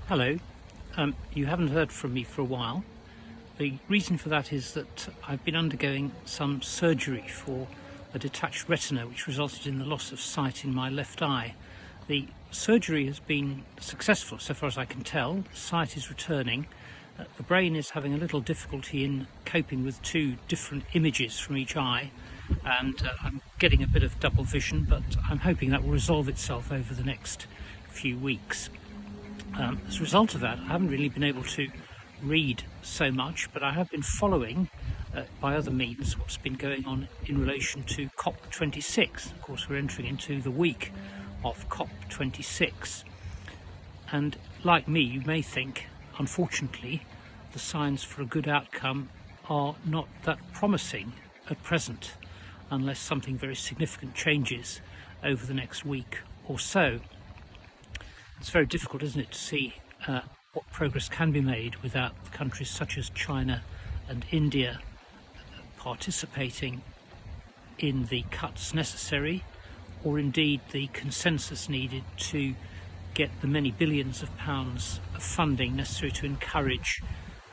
Hello. You haven't heard from me for a while. The reason for that is that I've been undergoing some surgery for a detached retina which resulted in the loss of sight in my left eye. The surgery has been successful so far as I can tell. The sight is returning. The brain is having a little difficulty in coping with two different images from each eye, and I'm getting a bit of double vision, but I'm hoping that will resolve itself over the next few weeks. As a result of that, I haven't really been able to read so much, but I have been following by other means what's been going on in relation to COP26. Of course, we're entering into the week of COP26, and like me, you may think, unfortunately, the signs for a good outcome are not that promising at present, unless something very significant changes over the next week or so. It's very difficult, isn't it, to see what progress can be made without countries such as China and India participating in the cuts necessary, or indeed the consensus needed to get the many billions of pounds of funding necessary to encourage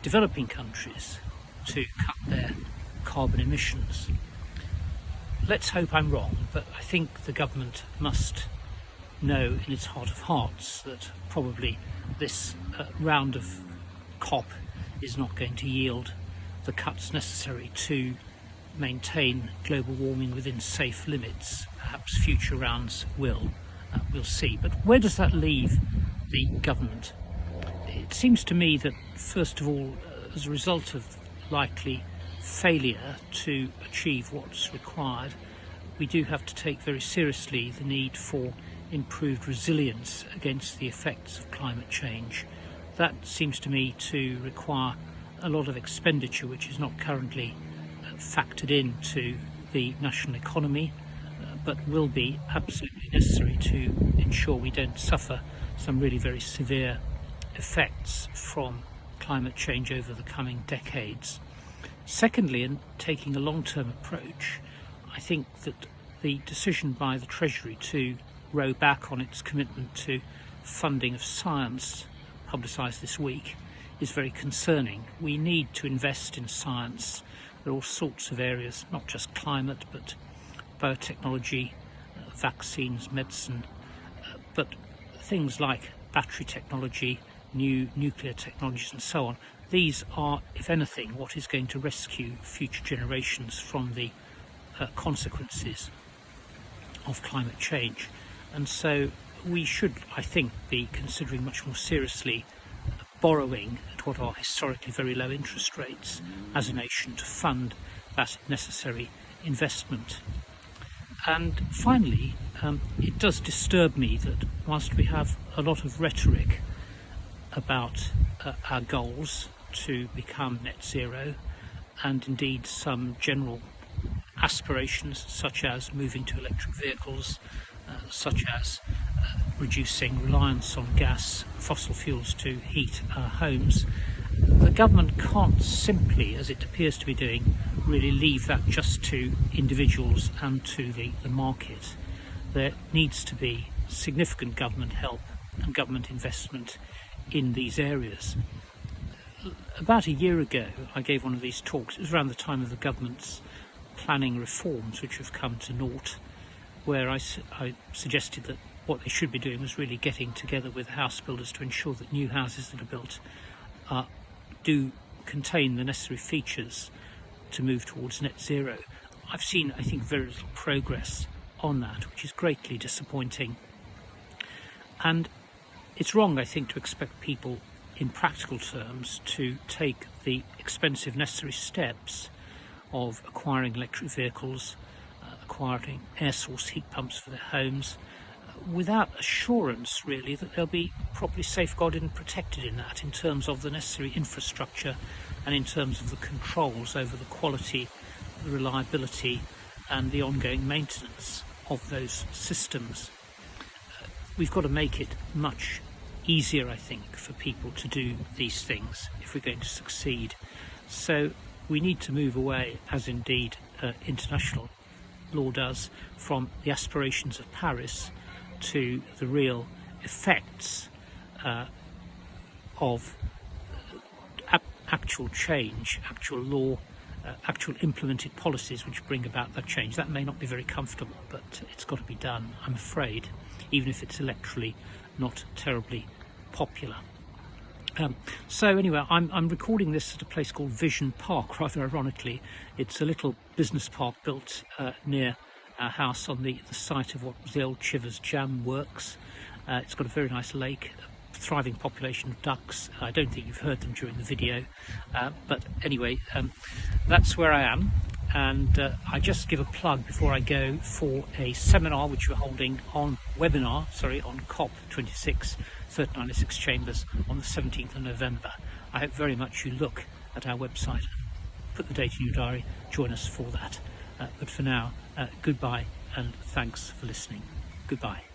developing countries to cut their carbon emissions. Let's hope I'm wrong, but I think the government must know in its heart of hearts that probably this round of COP is not going to yield the cuts necessary to maintain global warming within safe limits. Perhaps future rounds will. We'll see. But where does that leave the government? It seems to me that, first of all, as a result of likely failure to achieve what's required, we do have to take very seriously the need for improved resilience against the effects of climate change. That seems to me to require a lot of expenditure which is not currently factored into the national economy, but will be absolutely necessary to ensure we don't suffer some really very severe effects from climate change over the coming decades. Secondly, in taking a long-term approach, I think that the decision by the Treasury to row back on its commitment to funding of science, publicised this week, is very concerning. We need to invest in science. There are all sorts of areas, not just climate, but biotechnology, vaccines, medicine, but things like battery technology, new nuclear technologies and so on. These are, if anything, what is going to rescue future generations from the consequences of climate change. And so we should, I think, be considering much more seriously borrowing at what are historically very low interest rates as a nation to fund that necessary investment. And finally, it does disturb me that whilst we have a lot of rhetoric about our goals to become net zero, and indeed some general aspirations such as moving to electric vehicles, such as reducing reliance on gas, fossil fuels to heat our homes, the government can't simply, as it appears to be doing, really leave that just to individuals and to the market. There needs to be significant government help and government investment in these areas. About a year ago, I gave one of these talks. It was around the time of the government's planning reforms, which have come to naught, where I suggested that what they should be doing was really getting together with house builders to ensure that new houses that are built do contain the necessary features to move towards net zero. I've seen, I think, very little progress on that, which is greatly disappointing. And it's wrong, I think, to expect people in practical terms to take the expensive necessary steps of acquiring electric vehicles, acquiring air source heat pumps for their homes, without assurance really that they'll be properly safeguarded and protected in that, in terms of the necessary infrastructure and in terms of the controls over the quality, the reliability and the ongoing maintenance of those systems. We've got to make it much easier, I think, for people to do these things if we're going to succeed. So we need to move away, as indeed international law does, from the aspirations of Paris to the real effects of actual change, actual law, actual implemented policies which bring about that change. That may not be very comfortable, but it's got to be done, I'm afraid, even if it's electorally not terribly popular. So anyway, I'm recording this at a place called Vision Park, rather ironically. It's a little business park built near our house on the site of what was the old Chivers Jam Works. It's got a very nice lake, a thriving population of ducks. I don't think you've heard them during the video, but anyway, that's where I am. And I just give a plug before I go for a seminar which we're holding on COP26, 3906 Chambers, on the 17th of November. I hope very much you look at our website, put the date in your diary, join us for that. But for now, goodbye and thanks for listening. Goodbye.